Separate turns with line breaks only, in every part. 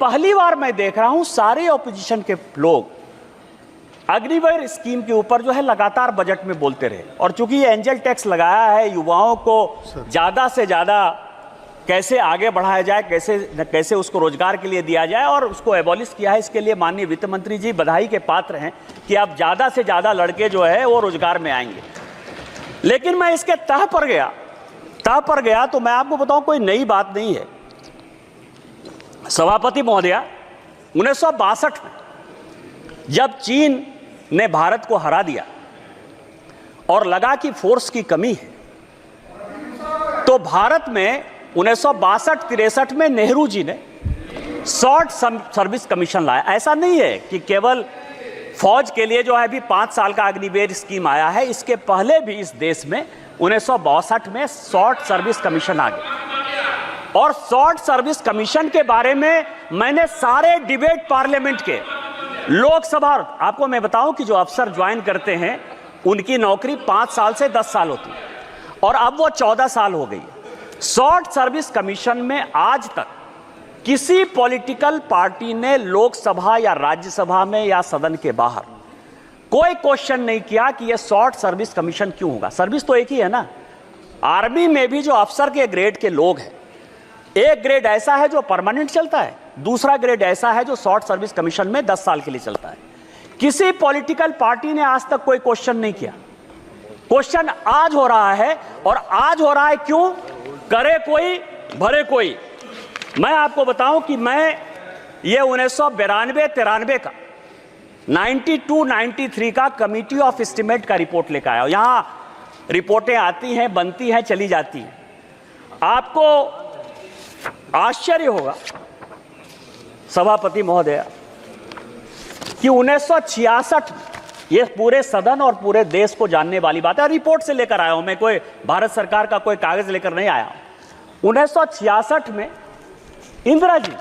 पहली बार मैं देख रहा हूं सारे ऑपोजिशन के लोग अग्निवीर स्कीम के ऊपर जो है लगातार बजट में बोलते रहे। और चूंकि ये एंजल टैक्स लगाया है, युवाओं को ज्यादा से ज्यादा कैसे आगे बढ़ाया जाए, कैसे उसको रोजगार के लिए दिया जाए और उसको एबॉलिश किया है। इसके लिए माननीय वित्त मंत्री जी बधाई के पात्र हैं कि अब ज्यादा से ज्यादा लड़के जो है वो रोजगार में आएंगे। लेकिन मैं इसके तह पर गया तो मैं आपको बताऊं कोई नई बात नहीं है। सभापति महोदया, 1962 में जब चीन ने भारत को हरा दिया और लगा कि फोर्स की कमी है, तो भारत में 1962-63 में नेहरू जी ने शॉर्ट सर्विस कमीशन लाया। ऐसा नहीं है कि केवल फौज के लिए जो है अभी 5 साल का अग्निवीर स्कीम आया है, इसके पहले भी इस देश में 1962 में शॉर्ट सर्विस कमीशन आ गया। और शॉर्ट सर्विस कमीशन के बारे में मैंने सारे डिबेट पार्लियामेंट के, लोकसभा, आपको मैं बताऊं कि जो अफसर ज्वाइन करते हैं उनकी नौकरी 5 साल से 10 साल होती है और अब वो 14 साल हो गई है। शॉर्ट सर्विस कमीशन में आज तक किसी पॉलिटिकल पार्टी ने लोकसभा या राज्यसभा में या सदन के बाहर कोई क्वेश्चन नहीं किया कि यह शॉर्ट सर्विस कमीशन क्यों होगा। सर्विस तो एक ही है ना। आर्मी में भी जो अफसर के ग्रेड के लोग हैं, एक ग्रेड ऐसा है जो परमानेंट चलता है, दूसरा ग्रेड ऐसा है जो शॉर्ट सर्विस कमीशन में 10 साल के लिए चलता है। किसी पॉलिटिकल पार्टी ने आज तक कोई क्वेश्चन नहीं किया। क्वेश्चन आज हो रहा है, और आज हो रहा है क्यों? करे कोई भरे कोई। मैं आपको बताऊं कि मैं ये 1992-93 का 92-93 का कमिटी ऑफ एस्टीमेट का रिपोर्ट लेकर आया हूं। यहां रिपोर्टें आती हैं, बनती हैं, चली जाती हैं। आपको आश्चर्य होगा सभापति महोदया कि 1966 में, ये पूरे सदन और पूरे देश को जानने वाली बात है, रिपोर्ट से लेकर आया हूं मैं, कोई भारत सरकार का कोई कागज लेकर नहीं आया हूं। 1966 में इंदिरा जी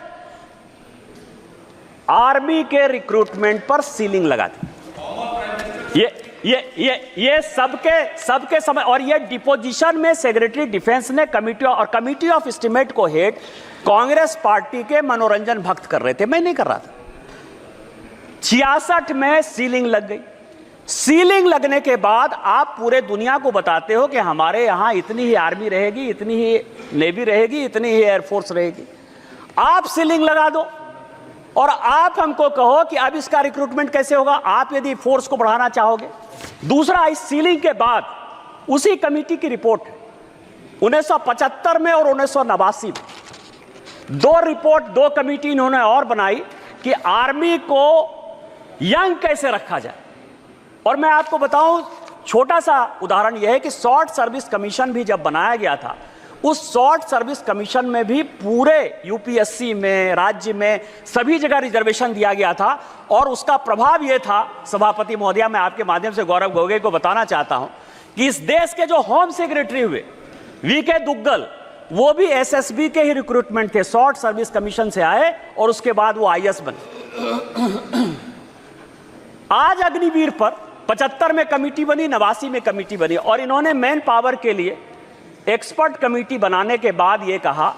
आर्मी के रिक्रूटमेंट पर सीलिंग लगा दी। ये सबके समय, और ये डिपोजिशन में सेक्रेटरी डिफेंस ने कमिटी ऑफ एस्टीमेट को हेड कांग्रेस पार्टी के मनोरंजन भक्त कर रहे थे, मैं नहीं कर रहा था। 66 में सीलिंग लग गई। सीलिंग लगने के बाद आप पूरे दुनिया को बताते हो कि हमारे यहां इतनी ही आर्मी रहेगी, इतनी ही नेवी रहेगी, इतनी ही एयरफोर्स रहेगी। आप सीलिंग लगा दो और आप हमको कहो कि अब इसका रिक्रूटमेंट कैसे होगा, आप यदि फोर्स को बढ़ाना चाहोगे। दूसरा, इस सीलिंग के बाद उसी कमेटी की रिपोर्ट 1975 में और 1989 में दो कमेटी इन्होंने और बनाई कि आर्मी को यंग कैसे रखा जाए। और मैं आपको बताऊं, छोटा सा उदाहरण यह है कि शॉर्ट सर्विस कमीशन भी जब बनाया गया था, उस शॉर्ट सर्विस कमीशन में भी पूरे यूपीएससी में, राज्य में, सभी जगह रिजर्वेशन दिया गया था। और उसका प्रभाव यह था, सभापति महोदया, मैं आपके माध्यम से गौरव गोगोई को बताना चाहता हूं कि इस देश के जो होम सेक्रेटरी हुए वीके दुग्गल, वो भी एसएसबी के ही रिक्रूटमेंट थे, शॉर्ट सर्विस कमीशन से आए और उसके बाद वो आईएएस बने। आज अग्निवीर पर 75 में कमेटी बनी, 89 में कमेटी बनी, और इन्होंने मैन पावर के लिए एक्सपर्ट कमेटी बनाने के बाद यह कहा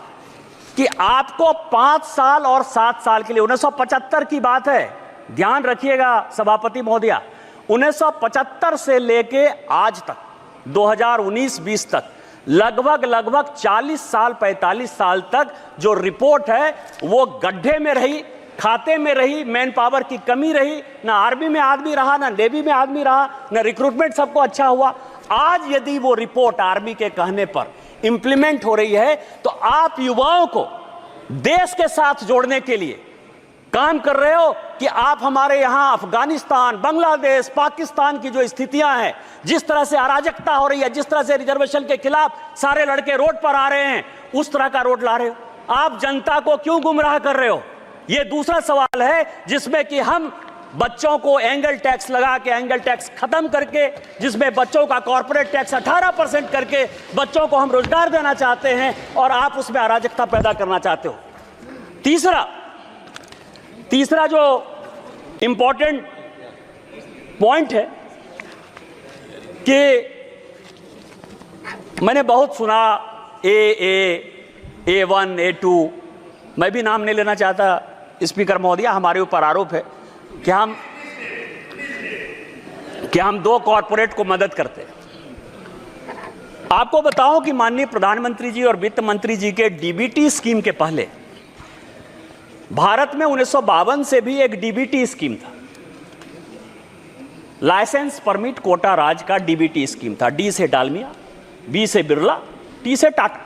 कि आपको 5 साल और 7 साल के लिए, 1975 की बात है, ध्यान रखिएगा सभापति महोदया, 1975 से लेके आज तक 2019-20 तक लगभग 40 साल 45 साल तक जो रिपोर्ट है वो गड्ढे में रही, खाते में रही, मैन पावर की कमी रही, ना आर्मी में आदमी रहा, ना नेवी में आदमी रहा, ना रिक्रूटमेंट सबको अच्छा हुआ। आज यदि वो रिपोर्ट आर्मी के कहने पर इंप्लीमेंट हो रही है, तो आप युवाओं को देश के साथ जोड़ने के लिए काम कर रहे हो कि आप हमारे यहां अफगानिस्तान, बांग्लादेश, पाकिस्तान की जो स्थितियां हैं, जिस तरह से अराजकता हो रही है, जिस तरह से रिजर्वेशन के खिलाफ सारे लड़के रोड पर आ रहे हैं, उस तरह का रोड ला रहे हो। आप जनता को क्यों गुमराह कर रहे हो? यह दूसरा सवाल है जिसमें कि हम बच्चों को एंगल टैक्स लगा के, एंगल टैक्स खत्म करके, जिसमें बच्चों का कॉर्पोरेट टैक्स 18% करके बच्चों को हम रोजगार देना चाहते हैं, और आप उसमें अराजकता पैदा करना चाहते हो। तीसरा जो इंपॉर्टेंट पॉइंट है कि मैंने बहुत सुना A1, A2, मैं भी नाम नहीं लेना चाहता स्पीकर महोदय, हमारे ऊपर आरोप है कि हम दो कॉरपोरेट को मदद करते हैं। आपको बताऊं कि माननीय प्रधानमंत्री जी और वित्त मंत्री जी के डीबीटी स्कीम के पहले भारत में 1952 से भी एक डीबीटी स्कीम था, लाइसेंस परमिट कोटा राज का डीबीटी स्कीम था। डी से डालमिया, बी से बिरला, टी से टाटा।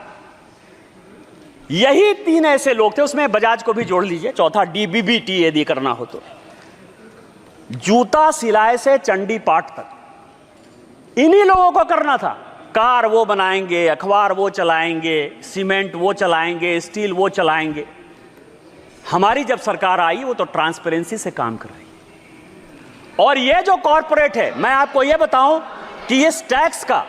यही तीन ऐसे लोग थे, उसमें बजाज को भी जोड़ लीजिए, चौथा डीबीबीटी यदि करना हो तो। जूता सिलाई से चंडी पाठ तक इन्हीं लोगों को करना था। कार वो बनाएंगे, अखबार वो चलाएंगे, सीमेंट वो चलाएंगे, स्टील वो चलाएंगे। हमारी जब सरकार आई वो तो ट्रांसपेरेंसी से काम कर रही है। और ये जो कॉरपोरेट है, मैं आपको ये बताऊं कि इस टैक्स का,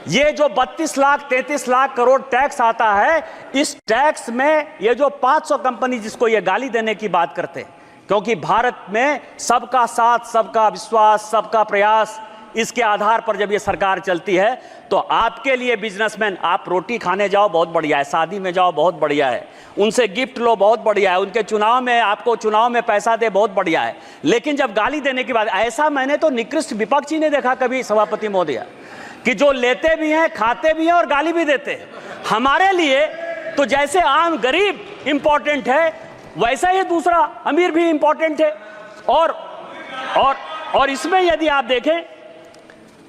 ये जो 32 लाख 33 लाख करोड़ टैक्स आता है, इस टैक्स में ये जो 500 कंपनी जिसको ये गाली देने की बात करते हैं, क्योंकि भारत में सबका साथ, सबका विश्वास, सबका प्रयास, इसके आधार पर जब ये सरकार चलती है, तो आपके लिए बिजनेसमैन, आप रोटी खाने जाओ बहुत बढ़िया है, शादी में जाओ बहुत बढ़िया है, उनसे गिफ्ट लो बहुत बढ़िया है, उनके चुनाव में आपको चुनाव में पैसा दे बहुत बढ़िया है। लेकिन जब गाली देने की बात, ऐसा मैंने तो निकृष्ट विपक्षी ने देखा कभी सभापति महोदय, कि जो लेते भी हैं, खाते भी हैं और गाली भी देते हैं। हमारे लिए तो जैसे आम गरीब इंपॉर्टेंट है, वैसा ही दूसरा अमीर भी इंपॉर्टेंट है। और इसमें यदि आप देखें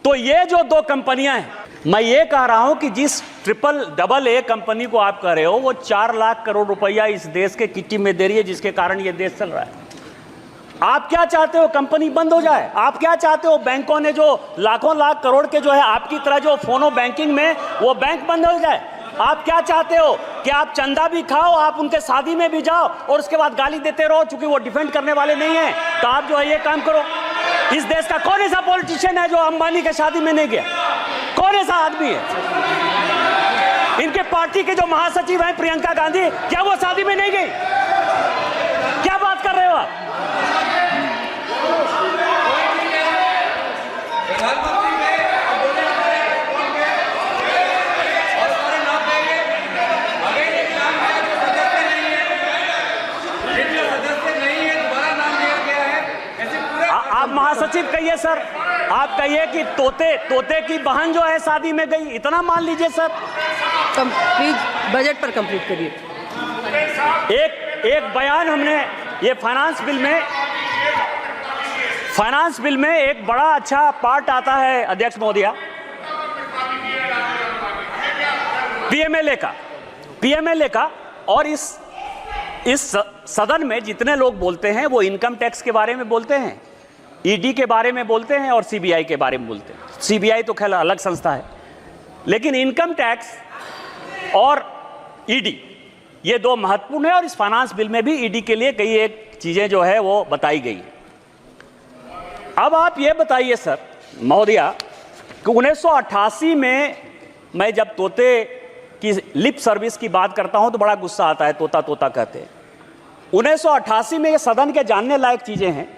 तो ये जो दो कंपनियां हैं, मैं ये कह रहा हूं कि जिस AA कंपनी को आप कह रहे हो, वो 4 लाख करोड़ रुपया इस देश के किट्टी में दे रही है, जिसके कारण ये देश चल रहा है। आप क्या चाहते हो? कंपनी बंद हो जाए? आप क्या चाहते हो? बैंकों ने जो लाखों लाख करोड़ के जो है आपकी तरह जो फोनो बैंकिंग में, वो बैंक बंद हो जाए? आप क्या चाहते हो कि आप चंदा भी खाओ, आप उनके शादी में भी जाओ और उसके बाद गाली देते रहो, चूंकि वो डिफेंड करने वाले नहीं है? तो आप जो है ये काम करो। इस देश का कौन ऐसा पॉलिटिशियन है जो अंबानी के शादी में नहीं गया? कौन ऐसा आदमी है? इनके पार्टी के जो महासचिव हैं प्रियंका गांधी, क्या वो शादी में नहीं गई? क्या बात कर रहे हो आप? आप महासचिव कहिए सर, आप कहिए कि तोते की बहन जो है शादी में गई, इतना मान लीजिए सर।
प्लीज बजट पर कंप्लीट करिए।
एक बयान हमने, ये फाइनेंस बिल में एक बड़ा अच्छा पार्ट आता है अध्यक्ष महोदया, पीएमएलए का। और इस सदन में जितने लोग बोलते हैं वो इनकम टैक्स के बारे में बोलते हैं, ईडी के बारे में बोलते हैं और सीबीआई के बारे में बोलते हैं। सीबीआई तो खैर अलग संस्था है, लेकिन इनकम टैक्स और ईडी ये दो महत्वपूर्ण है। और इस फाइनेंस बिल में भी ईडी के लिए कई एक चीजें जो है वो बताई गई। अब आप ये बताइए सर महोदया कि 1988 में मैं जब तोते की लिप सर्विस की बात करता हूं तो बड़ा गुस्सा आता है, तोता तोता कहते हैं। 1988 में ये सदन के जानने लायक चीजें हैं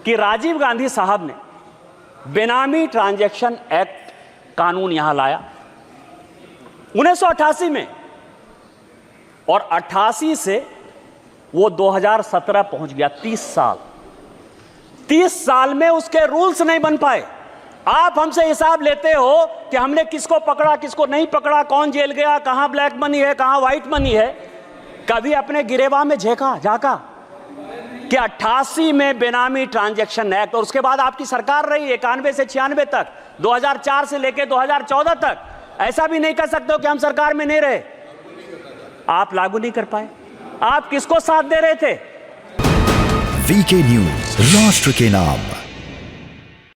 कि राजीव गांधी साहब ने बेनामी ट्रांजैक्शन एक्ट कानून यहां लाया 1988 में, और 88 से वो 2017 पहुंच गया। 30 साल में उसके रूल्स नहीं बन पाए। आप हमसे हिसाब लेते हो कि हमने किसको पकड़ा, किसको नहीं पकड़ा, कौन जेल गया, कहां ब्लैक मनी है, कहां व्हाइट मनी है। कभी अपने गिरेबान में झांका कि 88 में बेनामी ट्रांजैक्शन एक्ट, और उसके बाद आपकी सरकार रही 91 से 96 तक, 2004 से लेकर 2014 तक। ऐसा भी नहीं कर सकते हो कि हम सरकार में नहीं रहे। आप लागू नहीं कर पाए। आप किसको साथ दे रहे थे?
वीके न्यूज, राष्ट्र के नाम।